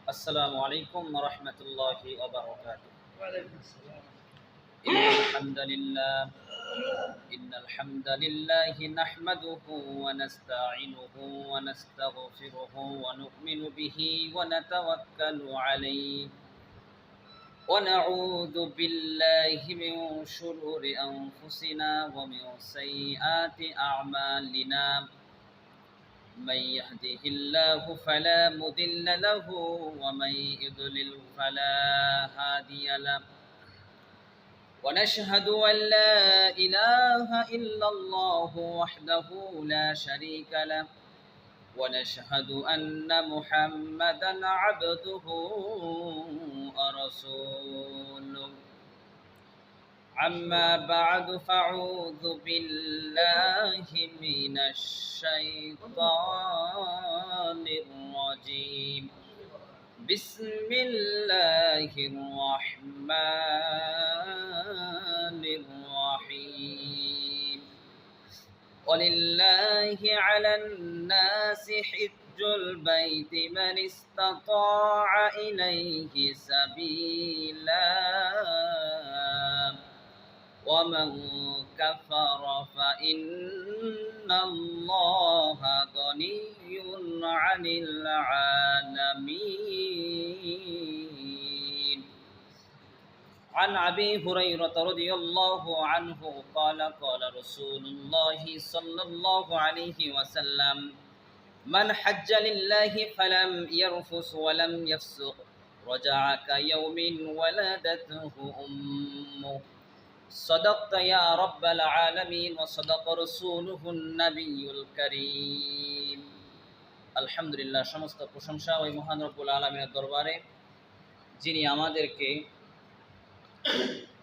السلام عليكم ورحمة الله وبركاته. وعليكم السلام. إن الحمد لله إن الحمد لله نحمده ونستعينه ونستغفره ونؤمن به ونتوكل عليه ونعوذ بالله من شرور أنفسنا ومن سيئات أعمالنا. من يهده الله فلا مضل له ومن يضلل فلا هادي له. ونشهد أن لا إله إلا الله وحده لا شريك له ونشهد أن محمدا عبده ورسوله. أما بعد فأعوذ بالله من الشيطان الرجيم. بسم الله الرحمن الرحيم. ولله على الناس حج البيت من استطاع إليه سبيلا ومن كفر فإن الله غني عن العالمين. عن أبي هريرة رضي الله عنه قال قال رسول الله صلى الله عليه وسلم: من حج لله فلم يرفث ولم يفسق رجع كيوم ولدته أمه. صدقت يا رب العالمين وصدق رسوله النبي الكريم. আলহামদুলিল্লাহ, সমস্ত প্রশংসা ওই মহান রব্বুল আলামিনের দরবারে, যিনি আমাদেরকে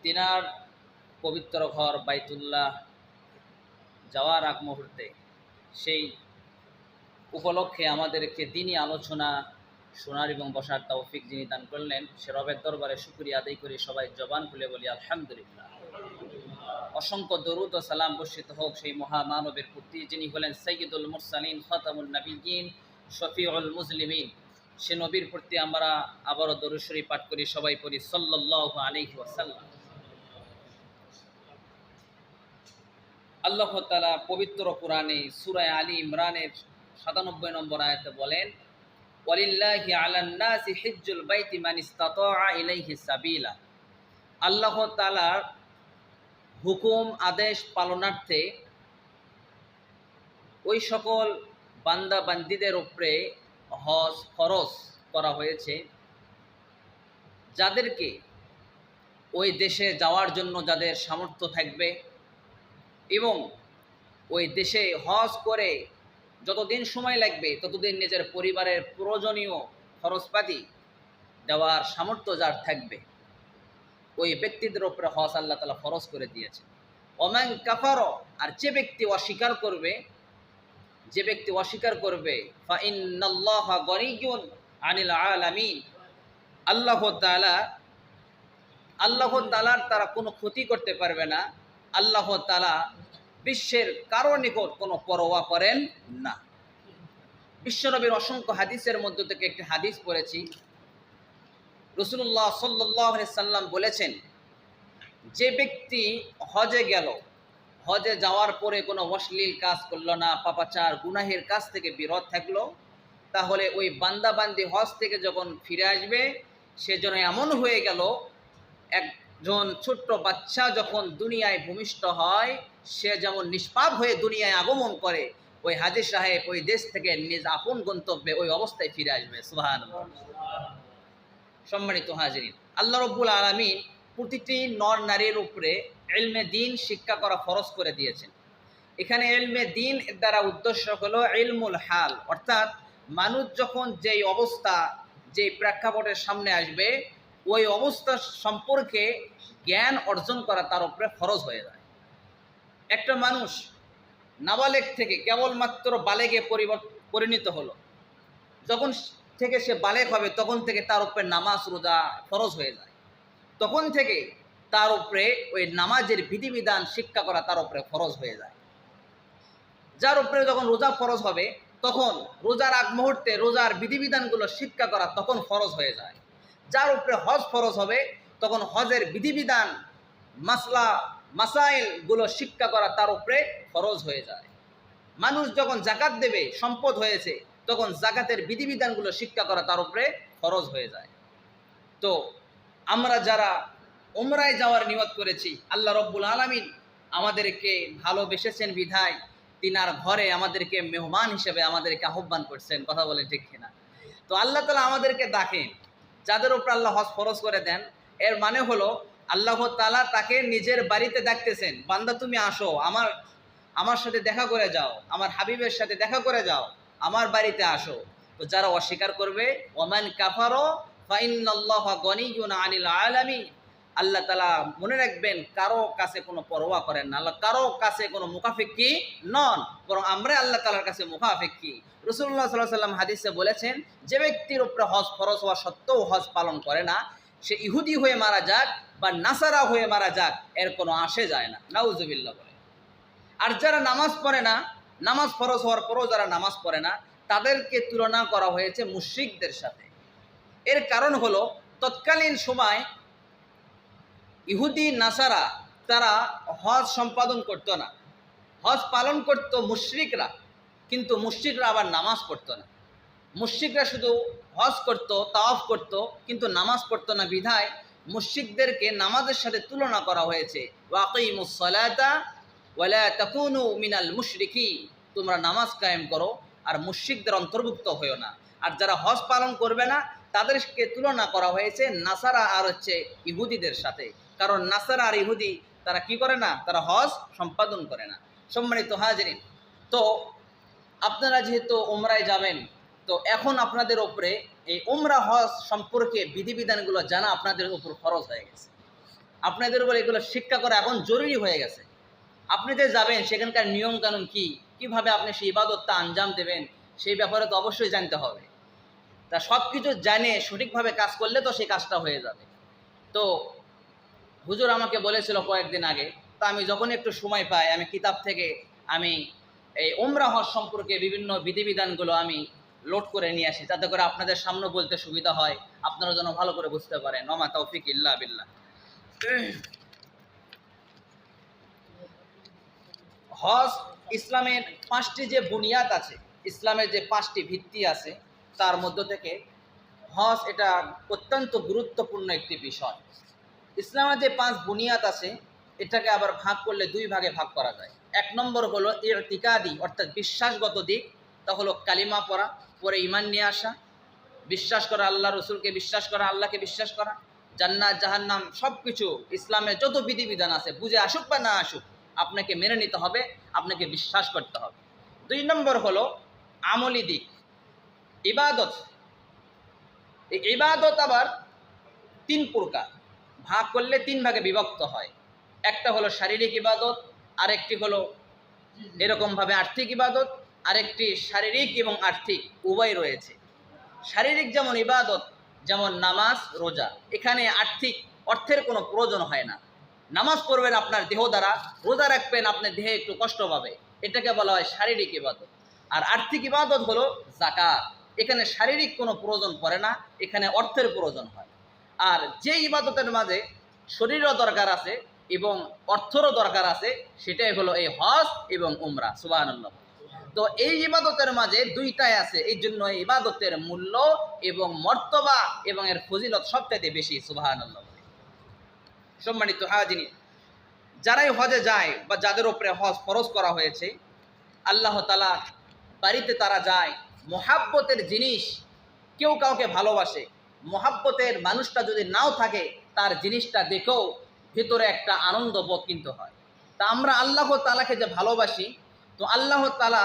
তিনার পবিত্র ঘর বাইতুল্লাহ যাওয়ার আগ মুহূর্তে সেই উপলক্ষে আমাদেরকে দিনই আলোচনা শোনার এবং বসার তৌফিক যিনি দান করলেন, সে রবের দরবারে শুকরিয়া আদায় করি সবাই জবান খুলে বলি আলহামদুলিল্লাহ। অসংখ্য দরুদ ও সালাম বর্ষিত হোক সেই মহামানবের প্রতি, যিনি হলেন সাইয়্যিদুল মুরসালিন, খাতামুন নবিয়্যিন, শফিউল মুজলিমিন। সে নবীর প্রতি আমরা আবারও দরুদ শরীফ পাঠ করি, সবাই পড়ি সাল্লাল্লাহু আলাইহি ওয়াসাল্লাম। আল্লাহ তাআলা পবিত্র কোরআনে সূরা আলী ইমরানের ৯৭ নম্বর আয়াতে বলেন, ওয়ালিল্লাহি আলান নাসি হিজ্জুল বাইতি মান ইসতাতাআ ইলাইহি সাবিলা। আল্লাহ তাআলার হুকুম আদেশ পালনার্থে ওই সকল বান্দা বান্দীদের উপরে হজ ফরজ করা হয়েছে যাদেরকে ওই দেশে যাওয়ার জন্য যাদের সামর্থ্য থাকবে এবং ওই দেশে হজ করে যতদিন সময় লাগবে ততদিন নিজের পরিবারের প্রয়োজনীয় খরচপাতি দেওয়ার সামর্থ্য যার থাকবে, ওই ব্যক্তিদের উপরে হজ আল্লাহ তাআলা ফরজ করে দিয়েছেন। ওমান কাফার, আর যে ব্যক্তি অস্বীকার করবে ফা ইন্নাল্লাহা গনিয়্যুন আনিল আলামিন, আল্লাহ তাআলার তারা কোনো ক্ষতি করতে পারবে না। আল্লাহ তাআলা বিশ্বের কারো নিকট কোনো পরোয়া করেন না। বিশ্বনবীর অসংখ্য হাদিসের মধ্য থেকে একটি হাদিস পড়েছি। রাসূলুল্লাহ সাল্লাল্লাহু আলাইহি সাল্লাম বলেছেন, যে ব্যক্তি হজে গেল, হজে যাওয়ার পরে কোনো অশ্লীল কাজ করলো না, পাপাচার গুনাহের কাজ থেকে বিরত থাকলো, তাহলে ওই বান্দা বান্দি হজ থেকে যখন ফিরে আসবে সে যেন এমন হয়ে গেল একজন ছোট্ট বাচ্চা যখন দুনিয়ায় ভূমিষ্ঠ হয় সে যেমন নিষ্পাপ হয়ে দুনিয়ায় আগমন করে, ওই হাজী সাহেব ওই দেশ থেকে নিজ আপন গন্তব্যে ওই অবস্থায় ফিরে আসবে। সুবহানাল্লাহ। সম্মানিত হাজিরিন, আল্লাহ রাব্বুল আলামিন প্রতিটি নর নারীর উপরে ইলমে দ্বীন শিক্ষা করা ফরজ করে দিয়েছেন। এখানে ইলমে দ্বীন এর দ্বারা উদ্দেশ্য হলো ইলমুল হাল, অর্থাৎ মানুষ যখন যেই অবস্থা যেই প্রেক্ষাপটের সামনে আসবে ওই অবস্থা সম্পর্কে জ্ঞান অর্জন করা তার উপরে ফরজ হয়ে যায়। একটা মানুষ নাবালেগ থেকে কেবলমাত্র বালেগে পরিণত হলো, যখন থেকে সে বালেগ হবে তখন থেকে তার উপরে নামাজ রোজা ফরজ হয়ে যায়। তখন থেকে তার উপরে ওই নামাজের বিধিবিধান শিক্ষা করা তার উপরে ফরজ হয়ে যায়। যার উপরে যখন রোজা ফরজ হবে তখন রোজার আগ মুহূর্তে রোজার বিধিবিধানগুলো শিক্ষা করা তখন ফরজ হয়ে যায়। যার উপরে হজ ফরজ হবে তখন হজের বিধিবিধান মাসলা মাসাইলগুলো শিক্ষা করা তার উপরে ফরজ হয়ে যায়। মানুষ যখন জাকাত দেবে, সম্পদ হয়েছে, তখন জাকাতের বিধিবিধানগুলো শিক্ষা করা তার উপরে ফরজ হয়ে যায়। তো আমরা যারা উমরায় যাওয়ার নিয়ত করেছি, আল্লাহ রব্বুল আলামিন আমাদেরকে ভালোবেসেছেন বিধায় তিনার ঘরে আমাদেরকে মেহমান হিসেবে আমাদেরকে আহ্বান করছেন। কথা বলেন ঠিক কিনা? তো আল্লাহ তাআলা আমাদেরকে ডাকেন, যাদের উপর আল্লাহ হজ ফরজ করে দেন, এর মানে হলো আল্লাহ তাআলা তাকে নিজের বাড়িতে ডাকতেছেন, বান্দা তুমি আসো, আমার সাথে দেখা করে যাও, আমার হাবিবের সাথে দেখা করে যাও, আমার বাড়িতে আসো। তো যারা অস্বীকার করবে, ওমান কাফারো ফাইন্নাল্লাহা গনিয়্যুন আনিল আলামিন, আল্লাহ তাআলা মনে রাখবেন কারো কাছে কোনো পরোয়া করেন না, আল্লাহ কারো কাছে কোনো মুখাফেক্ষী নন, বরং আমরা আল্লাহ তাআলার কাছে মুখাফেক্ষী। রাসূলুল্লাহ সাল্লাল্লাহু আলাইহি ওয়াসাল্লাম হাদিসে বলেছেন, যে ব্যক্তির উপরে হজ ফরজ হওয়া সত্ত্বেও হজ পালন করে না, সে ইহুদি হয়ে মারা যাক বা নাসারা হয়ে মারা যাক, এর কোনো আসে যায় না। নাউজুবিল্লাহ বলে। আর যারা নামাজ পড়ে না, নামাজ ফরজ হওয়ার পরও যারা নামাজ পড়ে না, তাদেরকে তুলনা করা হয়েছে মুশরিকদের সাথে। এর কারণ হলো তৎকালীন সময় ইহুদি নাসারা তারা হজ সম্পাদন করতো না, হজ পালন করত মুশরিকরা, কিন্তু মুশরিকরা আবার নামাজ পড়তো না। মুশরিকরা শুধু হজ করত, তাওয়াফ করত, কিন্তু নামাজ পড়তো না। বিধায় মুশরিকদেরকে নামাজের সাথে তুলনা করা হয়েছে, ওয়াকিমুস সালাতা ওয়ালা তাকুনু মিনাল মুশরিকিন, তোমরা নামাজ কায়েম করো আর মুশরিকদের অন্তর্ভুক্ত হয়েও না। আর যারা হজ পালন করবে না, তাদেরকে তুলনা করা হয়েছে নাসারা আর ইহুদিদের সাথে। কারণ নাসারা আর ইহুদি তারা কি করে না, তারা হজ সম্পাদন করে না। সম্মানিত হাজিরিন, তো আপনারা যেহেতু উমরায় যাবেন, তো এখন আপনাদের উপরে এই উমরা হজ সম্পর্কে বিধিবিধানগুলো জানা আপনাদের উপর খরচ হয়ে গেছে। আপনাদের উপর এগুলো শিক্ষা করা এখন জরুরি হয়ে গেছে। আপনি যে যাবেন সেখানকার নিয়ম কানুন কি, কিভাবে আপনি সেই ইবাদতটা আঞ্জাম দেবেন, সেই ব্যাপারে তো অবশ্যই জানতে হবে। তা সব কিছু জানে সঠিকভাবে কাজ করলে তো সেই কাজটা হয়ে যাবে। তো হুজুর আমাকে বলেছিল কয়েকদিন আগে, তা আমি যখন একটু সময় পাই আমি কিতাব থেকে আমি এই উমরা হজ সম্পর্কে বিভিন্ন বিধিবিধানগুলো আমি লোড করে নিয়ে আসি, যাতে করে আপনাদের সামনে বলতে সুবিধা হয়, আপনারা যেন ভালো করে বুঝতে পারেন। ওমা তৌফিক ইল্লা বিল্লাহ। হজ ইসলামের 5টি যে বুনিয়াদ আছে, ইসলামের যে 5টি ভিত্তি আছে, তার মধ্য থেকে হজ এটা অত্যন্ত গুরুত্বপূর্ণ একটি বিষয়। ইসলামের যে 5 বুনিয়াদ আছে, এটাকে আবার ভাগ করলে 2 ভাগে ভাগ করা যায়। 1 নম্বর হলো ইতিকাদি, অর্থাৎ বিশ্বাসগত দিক, তা হলো কালিমা পড়া, পরে ঈমান নিয়ে আসা, বিশ্বাস করা আল্লাহ রসুলকে বিশ্বাস করা, আল্লাহকে বিশ্বাস করা, জান্নাত জাহান্নাম সব কিছু ইসলামের যত বিধিবিধান আছে, বুঝে আসুক বা না আসুক, আপনাকে মেনে নিতে হবে, আপনাকে বিশ্বাস করতে হবে। 2 নম্বর হলো আমলি দিক, ইবাদত। এই ইবাদত আবার 3 প্রকার, ভাগ করলে 3 ভাগে বিভক্ত হয়। একটা হলো শারীরিক ইবাদত, আরেকটি হলো এরকমভাবে আর্থিক ইবাদত, আরেকটি শারীরিক এবং আর্থিক উভয় রয়েছে। শারীরিক যেমন ইবাদত, যেমন নামাজ রোজা, এখানে আর্থিক অর্থের কোনো প্রয়োজন হয় না। নামাজ পড়বেন আপনার দেহ দ্বারা, রোজা রাখবেন আপনার দেহে একটু কষ্ট পাবে, এটাকে বলা হয় শারীরিক ইবাদত। আর আর্থিক ইবাদত হলো যাকাত, এখানে শারীরিক কোনো প্রয়োজন পড়ে না, এখানে অর্থের প্রয়োজন হয়। আর যে ইবাদতের মাঝে শরীরও দরকার আছে এবং অর্থেরও দরকার আছে, সেটাই হলো এই হজ এবং উমরা। সুবহানাল্লাহ। তো এই ইবাদতের মাঝে 2টাই আছে, এই জন্য এই ইবাদতের মূল্য এবং মর্তবা এবং এর ফজিলত সবচাইতে বেশি। সুবহানাল্লাহ। সম্মানিত হাজিরিন, যারাই হজে যায় বা যাদের উপরে হজ ফরজ করা হয়েছে, আল্লাহ তাআলা বাড়িতে তারা যায়, মোহাব্বতের জিনিস, কেউ কাউকে ভালোবাসে, মোহাব্বতের মানুষটা যদি নাও থাকে, তার জিনিসটা দেখেও ভিতরে একটা আনন্দ বোধ কিন্তু হয়। তা আমরা আল্লাহ তাআলাকে যে ভালোবাসি, তো আল্লাহ তাআলা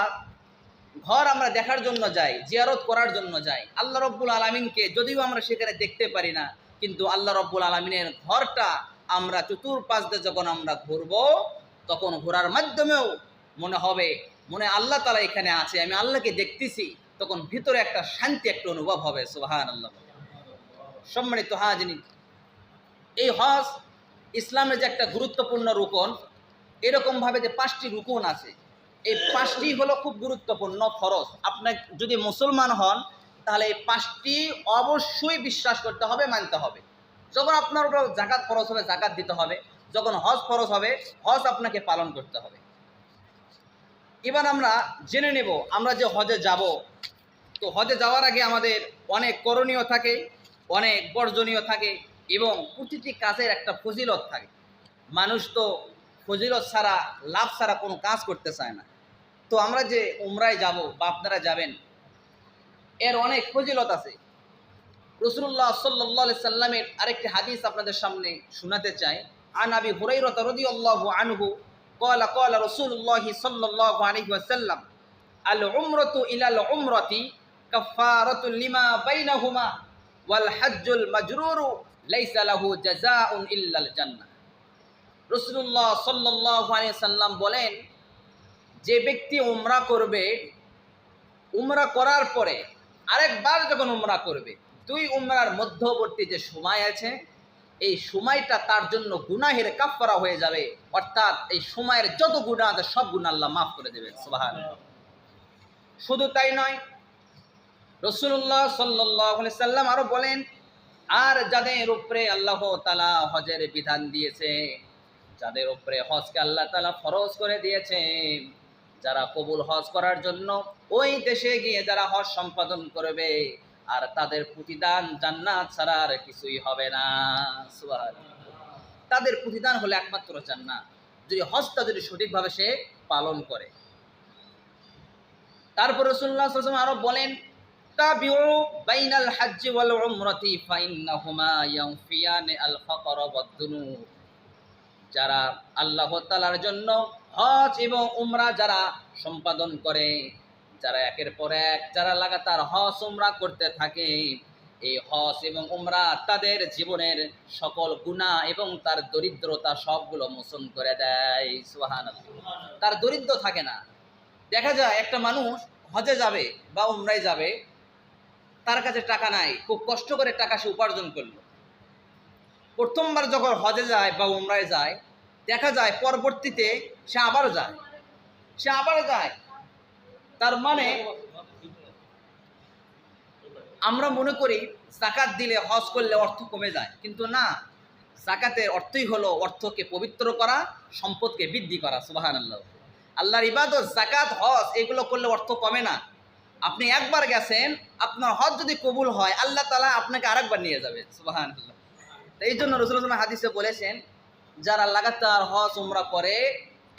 ঘর আমরা দেখার জন্য যাই, জিয়ারত করার জন্য যাই। আল্লাহ রব্বুল আলামিনকে যদিও আমরা সেখানে দেখতে পারি না, কিন্তু আল্লাহ রব্বুল আলামিনের ঘরটা আমরা চতুর্পাশ দিয়ে যখন আমরা ঘুরবো, তখন ঘোরার মাধ্যমেও মনে হবে, মনে আল্লাহ তাআলা এখানে আছে, আমি আল্লাহকে দেখতেছি, তখন ভিতরে একটা শান্তি, একটা অনুভব হবে। সুবহানাল্লাহ। সম্মানিত হাজিরিন, এই হজ ইসলামের যে একটা গুরুত্বপূর্ণ রুকন, এরকমভাবে যে 5টি রুকন আছে, এই 5টি হলো খুব গুরুত্বপূর্ণ ফরজ। আপনার যদি মুসলমান হন তাহলে এই 5টি অবশ্যই বিশ্বাস করতে হবে, মানতে হবে। যখন আপনার উপর যাকাত ফরজ হবে, যাকাত দিতে হবে। যখন হজ ফরজ হবে, হজ আপনাকে পালন করতে হবে। এবার আমরা জেনে নেব, আমরা যে হজে যাব, তো হজে যাওয়ার আগে আমাদের অনেক করণীয় থাকে, অনেক বর্জনীয় থাকে, এবং প্রতিটি কাজের একটা ফজিলত থাকে। মানুষ তো ফজিলত ছাড়া, লাভ ছাড়া কোনো কাজ করতে চায় না। তো আমরা যে উমরায় যাব বা আপনারা যাবেন, এর অনেক ফজিলত আছে। রাসূলুল্লাহ সাল্লাল্লাহু আলাইহি সাল্লামের আরেকটি হাদিস আপনাদের সামনে শোনাতে চাই। আন আবি হুরায়রা রাদিয়াল্লাহু আনহু قال قال رسول الله صلى الله عليه وسلم العمرة إلى العمرة كفارة لما بينهما والحج المجرور ليس له جزاء إلا الجنة। রাসূলুল্লাহ সাল্লাল্লাহু আলাইহি সাল্লাম বলেন, যে ব্যক্তি উমরা করবে, উমরা করার পরে আরেকবার যখন উমরা করবে, দুই উমরার মধ্যবর্তী যে সময় আছে, এই সময়টা তার জন্য গুনাহের কাফফারা হয়ে যাবে। অর্থাৎ এই সময়ের যত গুনাহ আছে সব গুনাহ আল্লাহ মাফ করে দেবেন। সুবহানাল্লাহ। শুধু তাই নয়, রাসূলুল্লাহ সাল্লাল্লাহু আলাইহি সাল্লাম আরো বলেন, আর যাদের উপরে আল্লাহ তাআলা হজের বিধান দিয়েছে, যাদের উপরে হজকে আল্লাহ তাআলা ফরজ করে দিয়েছেন, যারা কবুল হজ করার জন্য ওই দেশে গিয়ে যারা হজ সম্পাদন করবে, আর তাদের প্রতিদান জান্নাত ছাড়া আর কিছুই হবে না। সুবহানাল্লাহ। তাদের প্রতিদান হলো একমাত্র জান্নাত, যদি হজটা যদি সঠিকভাবে সে পালন করে। তারপর রাসূলুল্লাহ সাল্লাল্লাহু আলাইহি ওয়াসাল্লাম আরো বলেন, তাবিউ বাইনাল হজ্জি ওয়াল উমরাতি ফাইন্নাহুমা ইয়ানফিয়ানি আল ফাকর ওয়াদ দুনুব। যারা আল্লাহ তাআলার জন্য হজ এবং উমরা যারা সম্পাদন করে, যারা একের পর এক যারা লাগাতার হজ উমরা করতে থাকে, এই হজ এবং উমরা তাদের জীবনের সকল গুনাহ এবং তার দরিদ্রতা সবগুলো মোচন করে দেয়। সুবহানাল্লাহ। তার দরিদ্র থাকে না। দেখা যায় একটা মানুষ হজে যাবে বা উমরায় যাবে, তার কাছে টাকা নাই, খুব কষ্ট করে টাকা সে উপার্জন করলো। প্রথমবার যখন হজে যায় বা উমরায় যায়, দেখা যায় পরবর্তীতে সে আবার যায়। তার মানে আমরা মনে করি যাকাত দিলে, হজ করলে অর্থ কমে যায়, কিন্তু না। যাকাতের অর্থই হলো অর্থকে পবিত্র করা, সম্পদকে বৃদ্ধি করা। সুবহানাল্লাহ। আল্লাহর ইবাদত, যাকাত, হজ এগুলো করলে অর্থ কমে না। আপনি একবার গেছেন, আপনার হজ যদি কবুল হয়, আল্লাহ তাআলা আপনাকে আরেকবার নিয়ে যাবে। সুবহানাল্লাহ। এই জন্য রাসূলুল্লাহ হাদিসে বলেছেন, যারা লাগাতার হজ উমরা করে,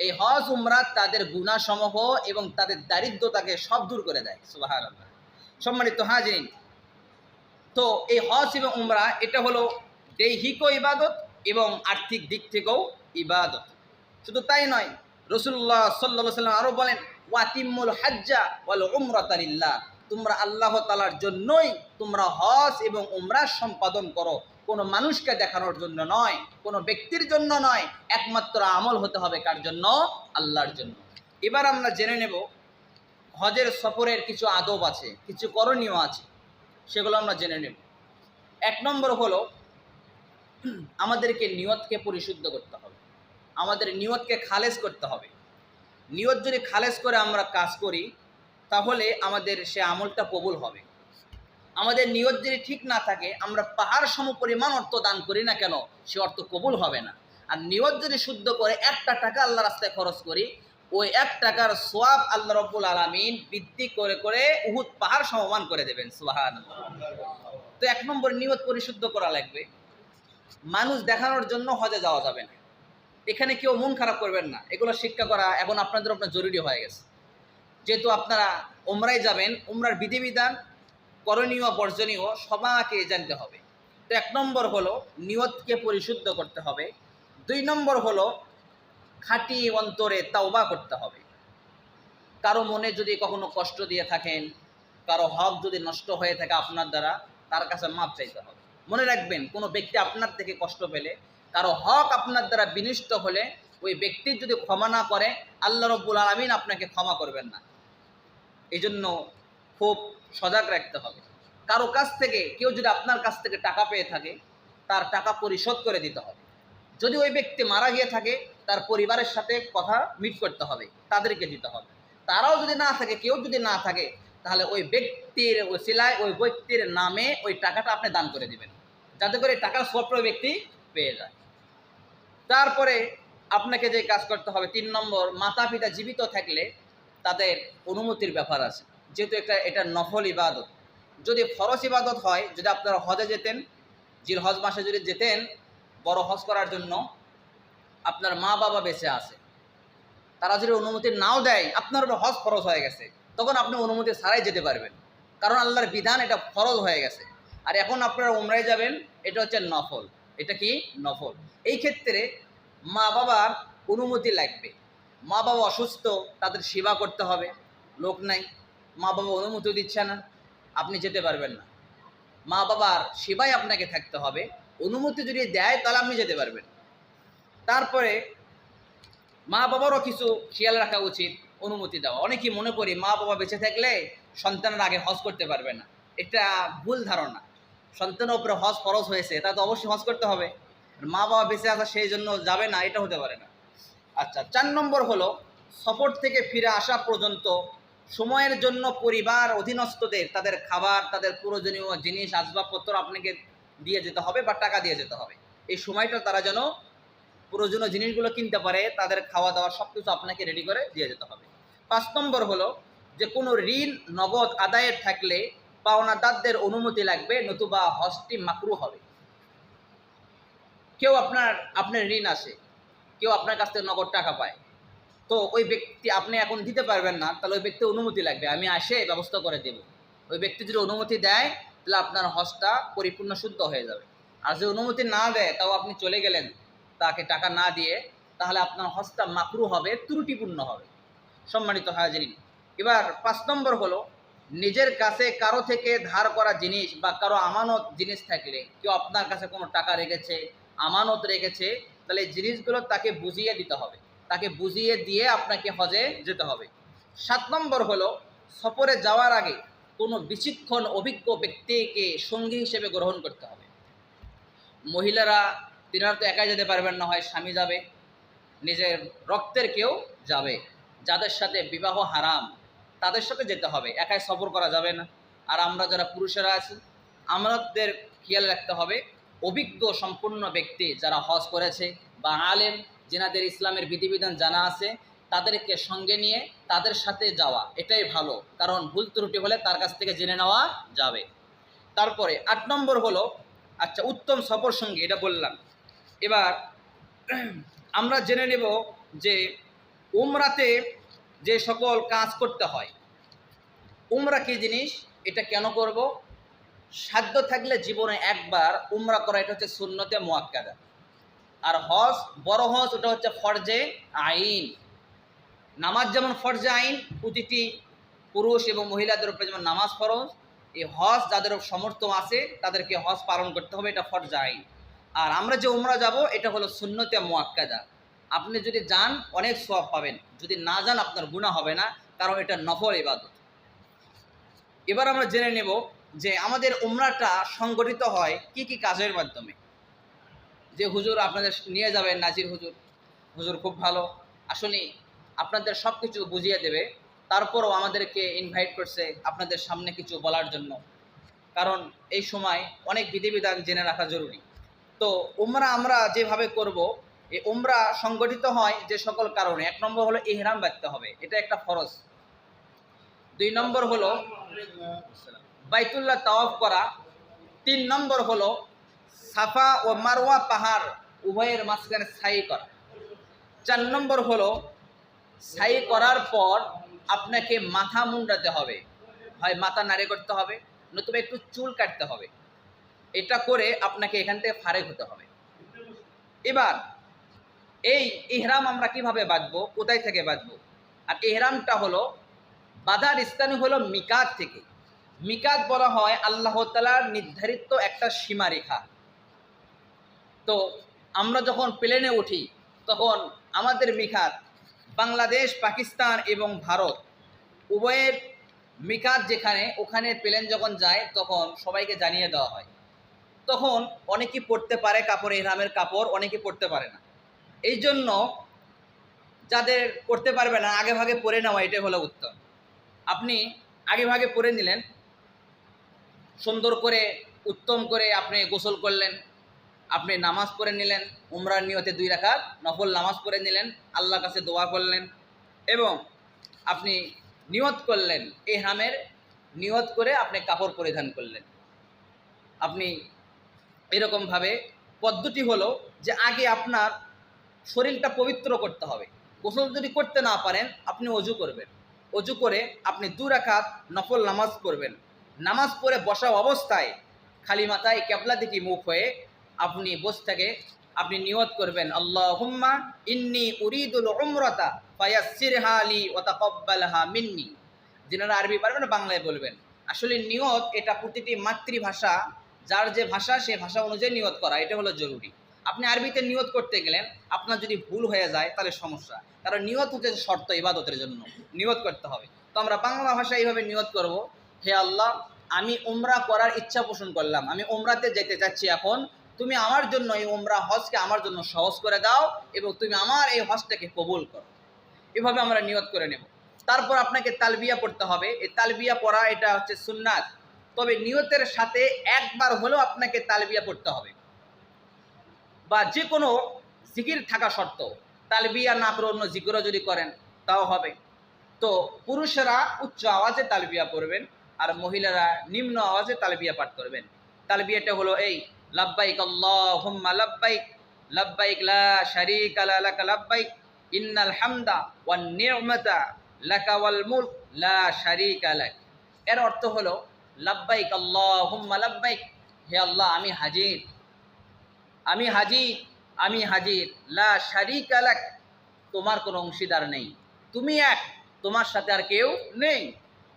এই হজ উমরা তাদের গুনাহ সমূহ এবং তাদের দারিদ্রতাকে সব দূর করে দেয়। সুবহানাল্লাহ। সম্মানিত হাজিরিন, তো এই হজ এবং উমরা এটা হলো দৈহিক ইবাদত এবং আর্থিক দিক থেকেও ইবাদত। শুধু তাই নয়, রাসূলুল্লাহ সাল্লাল্লাহু আলাইহি ওয়াসাল্লাম আরো বলেন, ওয়াতিমুল হাজ্জা ওয়াল উমরাতা লিল্লাহ। তোমরা আল্লাহ তাআলার জন্যই তোমরা হজ এবং উমরা সম্পাদন করো, কোনো মানুষকে দেখানোর জন্য নয়, কোনো ব্যক্তির জন্য নয়। একমাত্র আমল হতে হবে কার জন্য? আল্লাহর জন্য। এবার আমরা জেনে নেব হজের সফরের কিছু আদব আছে, কিছু করণীয় আছে, সেগুলো আমরা জেনে নেব। 1 নম্বর হলো আমাদেরকে নিয়তকে পরিশুদ্ধ করতে হবে, আমাদের নিয়তকে খালেজ করতে হবে। নিয়ত যদি খালেজ করে আমরা কাজ করি, তাহলে আমাদের সে আমলটা কবুল হবে। আমাদের নিয়ত যদি ঠিক না থাকে, আমরা পাহাড় সম পরিমাণ অর্থ দান করি না কেন, সে অর্থ কবুল হবে না। আর নিয়ত যদি শুদ্ধ করে 1টা টাকা আল্লাহ রাস্তায় খরচ করি, ওই 1 টাকার সওয়াব আল্লাহ রাব্বুল আলামিন বৃদ্ধি করে করে উহুদ পাহাড় সমান করে দেবেন। সুবহানাল্লাহ। তো 1 নম্বর নিয়ত পরিশুদ্ধ করা লাগবে। মানুষ দেখানোর জন্য হজে যাওয়া যাবে না। এখানে কেউ মন খারাপ করবেন না, এগুলো শিক্ষা করা এখন আপনাদের জরুরি হয়ে গেছে। যেহেতু আপনারা উমরায় যাবেন, উমরার বিধিবিধান, করণীয় বর্জনীয় সবাইকে জানতে হবে। তো 1 নম্বর হলো নিয়তকে পরিশুদ্ধ করতে হবে। 2 নম্বর হলো খাঁটি অন্তরে তাওবা করতে হবে। কারো মনে যদি কখনো কষ্ট দিয়ে থাকেন, কারো হক যদি নষ্ট হয়ে থাকে আপনার দ্বারা, তার কাছে মাপ চাইতে হবে। মনে রাখবেন, কোনো ব্যক্তি আপনার থেকে কষ্ট পেলে, কারো হক আপনার দ্বারা বিনষ্ট হলে, ওই ব্যক্তির যদি ক্ষমা না করে, আল্লাহ রাব্বুল আলামিন আপনাকে ক্ষমা করবেন না। এই জন্য খুব সজাগ রাখতে হবে। কারো কাছ থেকে, কেউ যদি আপনার কাছ থেকে টাকা পেয়ে থাকে, তার টাকা পরিশোধ করে দিতে হবে। যদি ওই ব্যক্তি মারা গিয়ে থাকে, তার পরিবারের সাথে কথা মিট করতে হবে, তাদেরকে দিতে হবে। তারাও যদি না থাকে, কেউ যদি না থাকে, তাহলে ওই ব্যক্তির ওসিলায় ওই ব্যক্তির নামে ওই টাকাটা আপনি দান করে দিবেন, যাতে করে টাকার সবটা ওই ব্যক্তি পেয়ে যায়। তারপরে আপনাকে যে কাজ করতে হবে 3 নম্বর, মাতা পিতা জীবিত থাকলে তাদের অনুমতির ব্যাপার আছে, যেহেতু এটা নফল ইবাদত। যদি ফরজ ইবাদত হয়, যদি আপনারা হজে যেতেন, জিলহজ মাসে যদি যেতেন বড় হজ করার জন্য, আপনার মা বাবা বেঁচে আছে, তারা যদি অনুমতি নাও দেয়, আপনার উপর হজ ফরজ হয়ে গেছে, তখন আপনি অনুমতি ছাড়াই যেতে পারবেন, কারণ আল্লাহর বিধান এটা ফরজ হয়ে গেছে। আর এখন আপনারা উমরায় যাবেন, এটা হচ্ছে নফল। এটা কি নফল। এই ক্ষেত্রে মা বাবার অনুমতি লাগবে। মা বাবা অসুস্থ, তাদের সেবা করতে হবে, লোক নাই, মা বাবা অনুমতি দিচ্ছে না, আপনি যেতে পারবেন না। মা বাবার সেবায় আপনাকে থাকতে হবে, অনুমতি যদি দেয় তাহলে আপনি যেতে পারবেন। তারপরে মা বাবারও কিছু খেয়াল রাখা উচিত, অনুমতি দেওয়া। অনেকেই মনে করি মা বাবা বেঁচে থাকলে সন্তানের আগে হজ করতে পারবে না, এটা ভুল ধারণা। সন্তানের উপরে হজ ফরজ হয়েছে, তা তো অবশ্যই হজ করতে হবে। মা বাবা বেঁচে আসা সেই জন্য যাবে না, এটা হতে পারে না। আচ্ছা, 4 নম্বর হলো সফর থেকে ফিরে আসা পর্যন্ত সময়ের জন্য পরিবার অধীনস্থদের তাদের খাবার, তাদের প্রয়োজনীয় জিনিস আসবাবপত্র আপনাকে দিয়ে যেতে হবে বা টাকা দিয়ে যেতে হবে। এই সময়টা তারা যেন প্রয়োজনীয় জিনিসগুলো কিনতে পারে, তাদের খাওয়া দাওয়া সব কিছু আপনাকে রেডি করে দিয়ে যেতে হবে। 5 নম্বর হলো যে কোনো ঋণ নগদ আদায়ের থাকলে পাওনাদারদের অনুমতি লাগবে, নতুবা হজটি মাকরু হবে। কেউ আপনার ঋণ আসে, কেউ আপনার কাছ থেকে নগদ টাকা পায়, তো ওই ব্যক্তি আপনি এখন দিতে পারবেন না, তাহলে ওই ব্যক্তির অনুমতি লাগবে, আমি আসে ব্যবস্থা করে দেব। ওই ব্যক্তি যদি অনুমতি দেয়, তাহলে আপনার হজটা পরিপূর্ণ শুদ্ধ হয়ে যাবে। আর যদি অনুমতি না দেয়, তাও আপনি চলে গেলেন তাকে টাকা না দিয়ে, তাহলে আপনার হজটা মাকরু হবে, ত্রুটিপূর্ণ হবে। সম্মানিত হাজিরিন, এবার 5 নম্বর হলো নিজের কাছে কারো থেকে ধার করা জিনিস বা কারো আমানত জিনিস থাকলে, কেউ আপনার কাছে কোনো টাকা রেখেছে, আমানত রেখেছে, তাহলে এই জিনিসগুলো তাকে বুঝিয়ে দিতে হবে, তাকে বুঝিয়ে দিয়ে আপনাকে হজে যেতে হবে। 7 নম্বর হলো সফরে যাওয়ার আগে কোনো বিচক্ষণ অভিজ্ঞ ব্যক্তিকে সঙ্গী হিসেবে গ্রহণ করতে হবে। মহিলারা তিনারা তো একাই যেতে পারবেন না, হয় স্বামী যাবে, নিজের রক্তের কেউ যাবে, যাদের সাথে বিবাহ হারাম তাদের সাথে যেতে হবে, একাই সফর করা যাবে না। আর আমরা যারা পুরুষেরা আছি, আমাদের খেয়াল রাখতে হবে অভিজ্ঞ সম্পূর্ণ ব্যক্তি যারা হজ করেছে বা আলেম, যেনাদের ইসলামের বিধিবিধান জানা আছে, তাদেরকে সঙ্গে নিয়ে তাদের সাথে যাওয়া, এটাই ভালো, কারণ ভুল ত্রুটি হলে তার কাছ থেকে জেনে নেওয়া যাবে। তারপরে 8 নম্বর হলো, আচ্ছা উত্তম সফর সঙ্গী, এটা বললাম। এবার আমরা জেনে নেব যে উমরাতে যে সকল কাজ করতে হয়, উমরা কী জিনিস, এটা কেন করব। সাধ্য থাকলে জীবনে একবার উমরা করা, এটা হচ্ছে সুন্নতে মুআক্কাদা। আর হজ, বড় হজ, ওটা হচ্ছে ফরজে আইন। নামাজ যেমন ফরজে আইন, প্রতিটি পুরুষ এবং মহিলাদের উপরে যেমন নামাজ ফরজ, এই হজ যাদের সামর্থ্য আছে তাদেরকে হজ পালন করতে হবে, এটা ফরজে আইন। আর আমরা যে উমরা যাব, এটা হলো সুন্নতে মুআক্কাদা। আপনি যদি যান অনেক সওয়াব পাবেন, যদি না যান আপনার গুনাহ হবে না, কারণ এটা নফল ইবাদত। এবার আমরা জেনে নেব যে আমাদের উমরাটা সংগঠিত হয় কি কি কাজের মাধ্যমে। যে হুজুর আপনাদের নিয়ে যাবেন, নাজির হুজুর, হুজুর খুব ভালো, আসলে আপনাদের সব কিছু বুঝিয়ে দেবে, তারপরও আমাদেরকে ইনভাইট করছে আপনাদের সামনে কিছু বলার জন্য, কারণ এই সময় অনেক বিধিবিধান জেনে রাখা জরুরি। তো উমরা আমরা যেভাবে করব, এই উমরা সংগঠিত হয় যে সকল কারণে। 1 নম্বর হলো ইহরাম বাঁধতে হবে, এটা একটা ফরজ। 2 নম্বর হলো বাইতুল্লাহ তাওয়াফ করা। 3 নম্বর হলো সাফা ও মারওয়া পাহাড় উভয়ের মাঝখানে সাই করা। 4 নম্বর হলো সাই করার পর আপনাকে মাথা মুন্ডাতে হবে, হয় মাথা নাড়ি করতে হবে, নতুবা একটু চুল কাটতে হবে। এটা করে আপনাকে এখান থেকে ফারেক হতে হবে। এবার এই ইহরাম আমরা কিভাবে বাঁধবো, কোথায় থেকে বাঁধবো। আর ইহরামটা হলো বাঁধার স্থান হলো মিকাত থেকে। মিকাত বলা হয় আল্লাহ তাআলার নির্ধারিত একটা সীমারেখা। তো আমরা যখন প্লেনে উঠি, তখন আমাদের মিকাত বাংলাদেশ, পাকিস্তান এবং ভারত উভয়ের মিকাত যেখানে, ওখানে প্লেন যখন যায় তখন সবাইকে জানিয়ে দেওয়া হয়। তখন অনেকেই পড়তে পারে কাপড়, ইহরামের কাপড়, অনেকে পড়তে পারে না। এই জন্য যাদের করতে পারবে না আগে ভাগে পড়ে নেওয়া এটাই হলো উত্তম। আপনি আগে ভাগে পড়ে নিলেন, সুন্দর করে উত্তম করে আপনি গোসল করলেন, আপনি নামাজ পড়ে নিলেন, উমরার নিয়তে 2 রাকাত নফল নামাজ পড়ে নিলেন, আল্লাহর কাছে দোয়া করলেন এবং আপনি নিয়ত করলেন, ইহরামের নিয়ত করে আপনি কাপড় পরিধান করলেন। আপনি এরকমভাবে পদ্ধতি হলো যে আগে আপনার শরীরটা পবিত্র করতে হবে। গোসল যদি করতে না পারেন আপনি অজু করবেন, অজু করে আপনি 2 রাকাত নফল নামাজ পড়বেন। নামাজ পড়ে বসা অবস্থায় খালি মাথায় কিবলা দিকে মুখ হয়ে আপনি বসে থেকে আপনি নিয়ত করবেন, আল্লাহুম্মা ইন্নী উরিদুল উমরাতা ফায়াসসিরহা লি ওয়া তাকাব্বালহা মিন্নি। যিনারা আরবি পারবেন বাংলায় বলবেন। আসলে নিয়ত এটা প্রতিটি মাতৃভাষা, যার যে ভাষা সে ভাষা অনুযায়ী নিয়ত করা এটা হলো জরুরি। আপনি আরবিতে নিয়ত করতে গেলেন, আপনার যদি ভুল হয়ে যায় তাহলে সমস্যা, কারণ নিয়ত হচ্ছে শর্ত ইবাদতের জন্য, নিয়ত করতে হবে। তো আমরা বাংলা ভাষায় এইভাবে নিয়ত করব, হে আল্লাহ আমি উমরা করার ইচ্ছা পোষণ করলাম, আমি উমরাতে যেতে চাচ্ছি, এখন তুমি আমার জন্য এই উমরা হজকে আমার জন্য সহজ করে দাও এবং তুমি আমার এই হজটাকে কবুল করো। এভাবে আমরা নিয়ত করে নেব। তারপর আপনাকে তালবিয়া পড়তে হবে। এই তালবিয়া পড়া এটা হচ্ছে সুন্নাত, তবে নিয়তের সাথে একবার হলেও আপনাকে তালবিয়া পড়তে হবে বা যে কোনো জিকির থাকা শর্ত। তালবিয়া না করে অন্য জিকিরও যদি করেন তাও হবে। তো পুরুষেরা উচ্চ আওয়াজে তালবিয়া পড়বেন আর মহিলারা নিম্ন আওয়াজে তালবিয়া পাঠ করবেন। তালবিয়াটা হলো এই, লাব্বাইক আল্লাহুম্মা লাব্বাইক, লাব্বাইক লা শারীকা লাকা লাব্বাইক, ইন্নাল হামদা ওয়ান নি'মাতা লাকা ওয়াল মুলক লা শারীকা লাক। এর অর্থ হলো লাব্বাইক আল্লাহুম্মা লাব্বাইক, হে আল্লাহ আমি হাজির, আমি হাজির, আমি হাজির, লা শারীকা লাক, তোমার কোনো অংশীদার নেই, তুমি এক, তোমার সাথে আর কেউ নেই।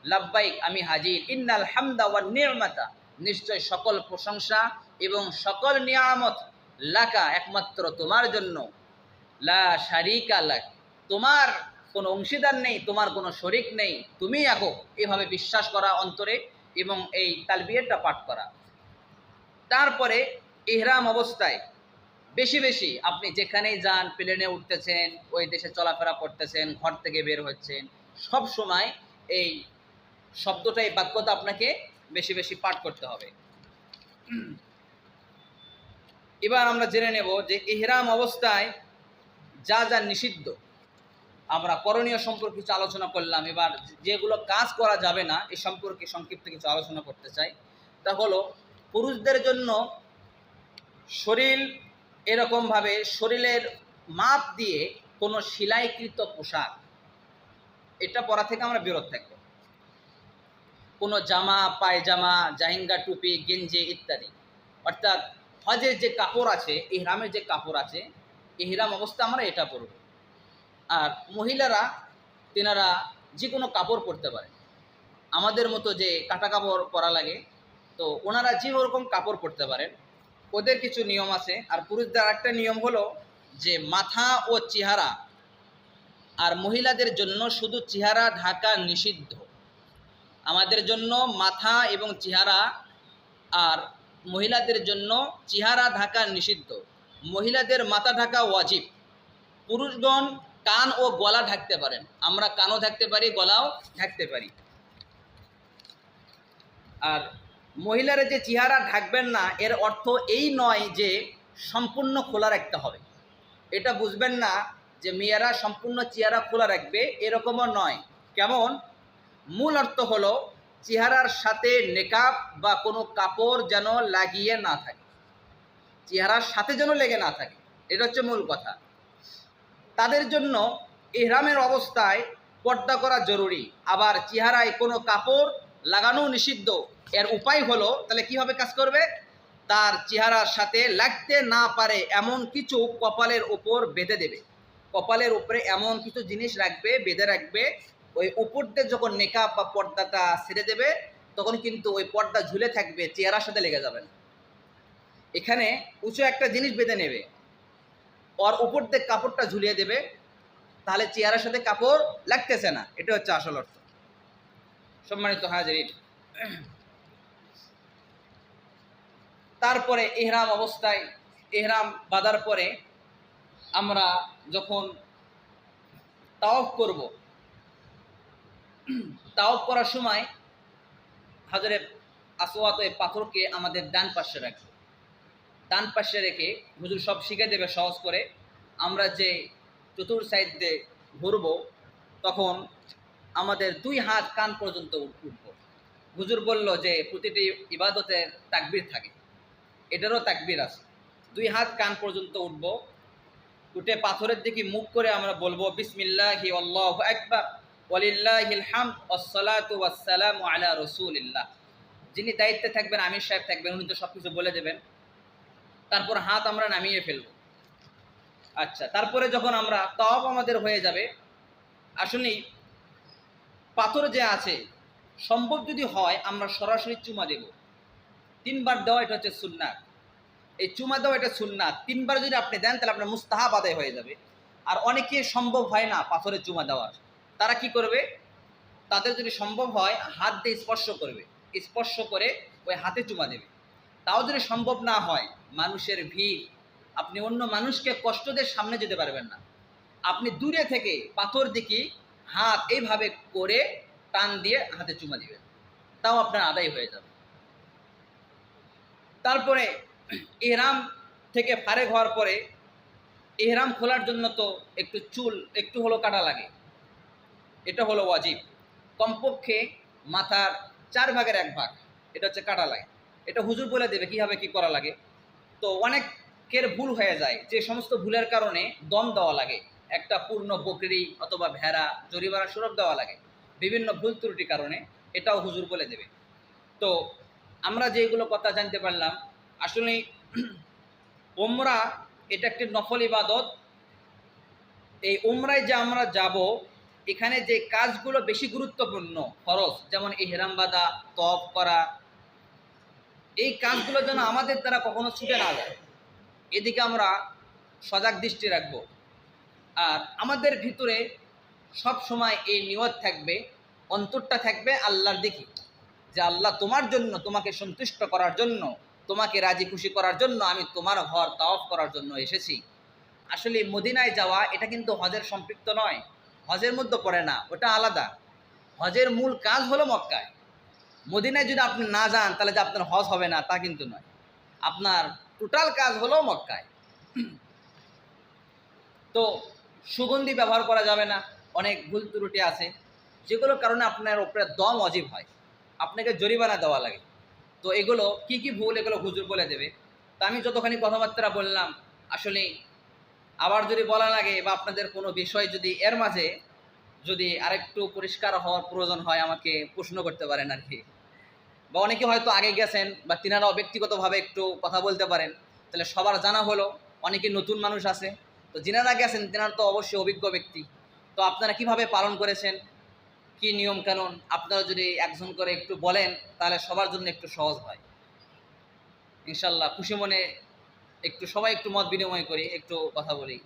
লাব্বাইক আমি হাজির, ইন্নাল হামদা ওয়ান নি'মাতা, নিশ্চয় সকল প্রশংসা এবং সকল নিয়ামত, লাকা একমাত্র তোমার জন্য, লা শারীকা লাক, তোমার কোনো অংশীদার নেই, তোমার কোনো শরীক নেই, তুমি একক। এভাবে বিশ্বাস করা অন্তরে এবং এই তালবিয়াটা পাঠ করা। তারপরে ইহরাম অবস্থায় বেশি বেশি আপনি যেখানেই যান, প্লেনে উঠতেছেন, ওই দেশে চলাফেরা করতেছেন, ঘর থেকে বের হচ্ছেন, সব সময় এই শব্দটা, এই বাক্যটা আপনাকে বেশি বেশি পাঠ করতে হবে। এবার আমরা জেনে নেব যে ইহরাম অবস্থায় যা যা নিষিদ্ধ। আমরা করণীয় সম্পর্কে কিছু আলোচনা করলাম, এবার যেগুলো কাজ করা যাবে না এই সম্পর্কে সংক্ষিপ্ত কিছু আলোচনা করতে চাই। তা হলো পুরুষদের জন্য শরীর এরকমভাবে শরীরের মাপ দিয়ে কোনো সেলাইকৃত পোশাক এটা পরা থেকে আমরা বিরত থাকব। কোনো জামা, পায়জামা, জাহিঙ্গা, টুপি, গেঞ্জি ইত্যাদি, অর্থাৎ হজের যে কাপড় আছে, ইহরামের যে কাপড় আছে, ইহরাম অবস্থা আমরা এটা পরব। আর মহিলারা তেনারা যে কোনো কাপড় পরতে পারে, আমাদের মতো যে কাটা কাপড় পরা লাগে, তো ওনারা যে ওরকম কাপড় পরতে পারেন, ওদের কিছু নিয়ম আছে। আর পুরুষদের একটা নিয়ম হলো যে মাথা ও চেহারা, আর মহিলাদের জন্য শুধু চেহারা ঢাকা নিষিদ্ধ। আমাদের জন্য মাথা এবং চেহারা, আর মহিলাদের জন্য চেহারা ঢাকা নিষিদ্ধ। মহিলাদের মাথা ঢাকা ওয়াজিব। পুরুষগণ কান ও গলা ঢাকতে পারেন, আমরা কানও ঢাকতে পারি, গলাও ঢাকতে পারি। আর মহিলারা যে চেহারা ঢাকবেন না এর অর্থ এই নয় যে সম্পূর্ণ খোলা রাখতে হবে। এটা বুঝবেন না যে মেয়েরা সম্পূর্ণ চেহারা খোলা রাখবে, এরকমও নয়। কেমন? মূল অর্থ হলো চেহারার সাথে নেকাব বা কোনো কাপড় যেন লাগিয়ে না থাকে, চেহারার সাথে যেন লেগে না থাকে, এটা হচ্ছে মূল কথা। তাদের জন্য ইহরামের অবস্থায় পর্দা করা জরুরি, আবার চেহারায় কোনো কাপড় লাগানো নিষিদ্ধ। এর উপায় হলো, তাহলে কীভাবে কাজ করবে? তার চেহারার সাথে লাগতে না পারে এমন কিছু কপালের ওপর বেঁধে দেবে। কপালের উপরে এমন কিছু জিনিস রাখবে, বেঁধে রাখবে। ওই উপর দিয়ে যখন নেকাব বা পর্দাটা ছেড়ে দেবে তখন কিন্তু ওই পর্দা ঝুলে থাকবে, চেহারার সাথে লেগে যাবে না। এখানে উঁচু একটা জিনিস বেঁধে নেবে, ওর উপর দিয়ে কাপড়টা ঝুলিয়ে দেবে, তাহলে চেহারার সাথে কাপড় লাগতেছে না। এটা হচ্ছে আসল অর্থ। সম্মানিত হাজিরিন, তারপরে ইহরাম অবস্থায়, ইহরাম বাঁধার পরে আমরা যখন তাওয়াফ করব, তাওয়াফ করার সময় হাজরে আসওয়াদ এই পাথরকে আমাদের ডান পাশে রাখবো। ডান পাশে রেখে হুজুর সব শিখে দেবে সহজ করে। আমরা যে চতুর সাইড দিয়ে ঘুরবো তখন আমাদের 2 হাত কান পর্যন্ত উঠবো। হুজুর বলল যে প্রতিটি ইবাদতের তাকবীর থাকে, এটারও তাকবীর আছে। 2 হাত কান পর্যন্ত উঠবো, উঠে পাথরের দিকে মুখ করে আমরা বলবো বিসমিল্লাহি আল্লাহু আকবার ওয়ালিল্লাহিল হামদ ওয়াসসালাতু ওয়াসসালামু আলা রাসূলিল্লাহ। যিনি দায়িত্বে থাকবেন আমির সাহেব থাকবেন, উনি তো সবকিছু বলে দেবেন। তারপর হাত আমরা নামিয়ে ফেলবো। আচ্ছা, তারপরে যখন আমরা তাওয়াফ আমাদের হয়ে যাবে, আসলেই পাথর যে আছে সম্ভব যদি হয় আমরা সরাসরি চুমা দেব। 3 বার দেওয়া এটা হচ্ছে সুন্নাত। এই চুমা দেওয়া এটা সুন্নাত। 3 বার যদি আপনি দেন তাহলে আপনার মুস্তাহাব আদায় হয়ে যাবে। আর অনেকে সম্ভব হয় না পাথরে চুমা দেওয়ার, তারা কি করবে, তাদের যদি সম্ভব হয় হাত দিয়ে স্পর্শ করবে, স্পর্শ করে ওই হাতে চুমা দেবে। তাও যদি সম্ভব না হয়, মানুষের ভিড়, আপনি অন্য মানুষকে কষ্ট দিয়ে সামনে যেতে পারবেন না। আপনি দূরে থেকে পাথর দিকে হাত এইভাবে করে টান দিয়ে হাতে চুমা দিবেন, তাও আপনার আদায় হয়ে যাবে। তারপরে ইহরাম থেকে ফারেক হওয়ার পরে ইহরাম খোলার জন্য তো একটু চুল একটু হলো কাটা লাগে, এটা হলো ওয়াজিব। কমপক্ষে মাথার 4 ভাগের 1 ভাগ এটা হচ্ছে কাটা লাগে। এটা হুজুর বলে দেবে কীভাবে কী করা লাগে। তো অনেকের ভুল হয়ে যায়, যে সমস্ত ভুলের কারণে দম দেওয়া লাগে, একটা পূর্ণ বকরি অথবা ভেড়া জরিমানা সুরভ দেওয়া লাগে বিভিন্ন ভুল ত্রুটির কারণে, এটাও হুজুর বলে দেবে। তো আমরা যেগুলো কথা জানতে পারলাম, আসলে উমরা এটা একটি নফল ইবাদত। এই উমরায় যে আমরা যাব, এখানে যে কাজগুলো বেশি গুরুত্বপূর্ণ ফরজ, যেমন ইহরাম বাঁধা, তওয়াফ করা, এই কাজগুলো যেন আমাদের দ্বারা কখনো ছুটে না যায়, এদিকে আমরা সজাগ দৃষ্টি রাখব। আর আমাদের ভিতরে সব সময় এই নিয়ত থাকবে, অন্তরটা থাকবে আল্লাহর দিকে, যে আল্লাহ তোমার জন্য, তোমাকে সন্তুষ্ট করার জন্য, তোমাকে রাজি খুশি করার জন্য আমি তোমার ঘর তাওয়াফ করার জন্য এসেছি। আসলে মদিনায় যাওয়া এটা কিন্তু হজের সম্পৃক্ত নয়, হজের মধ্যে পড়ে না, ওটা আলাদা। হজের মূল কাজ হলো মক্কায়। মদিনায় যদি আপনি না যান তাহলে যে আপনার হজ হবে না তা কিন্তু নয়, আপনার টোটাল কাজ হলো মক্কায়। তো সুগন্ধি ব্যবহার করা যাবে না, অনেক ভুল ত্রুটি আছে যেগুলোর কারণে আপনার উপরে দম অজীব হয়, আপনাকে জরিমানা দেওয়া লাগে। তো এগুলো কি কি ভুল, এগুলো হুজুর বলে দেবে। তো আমি যতখানি কথাবার্তা বললাম, আসলে আবার যদি বলা লাগে বা আপনাদের কোনো বিষয় যদি এর মাঝে যদি আরেকটু পরিষ্কার হওয়ার প্রয়োজন হয়, আমাকে প্রশ্ন করতে পারেন আর কি। বা অনেকে হয়তো আগে গেছেন বা তিনারাও ব্যক্তিগতভাবে একটু কথা বলতে পারেন, তাহলে সবার জানা হলো। অনেকে নতুন মানুষ আছে, তো যিনারা গেছেন তিনারা তো অবশ্যই অভিজ্ঞ ব্যক্তি। তো আপনারা কিভাবে পালন করেছেন, কি নিয়ম কানুন, আপনারা যদি একজন করে একটু বলেন তাহলে সবার জন্য একটু সহজ হয় ইনশাল্লাহ। খুশি মনে একটু সবাই একটু মত বিনিময় করি, একটু কথা বলি।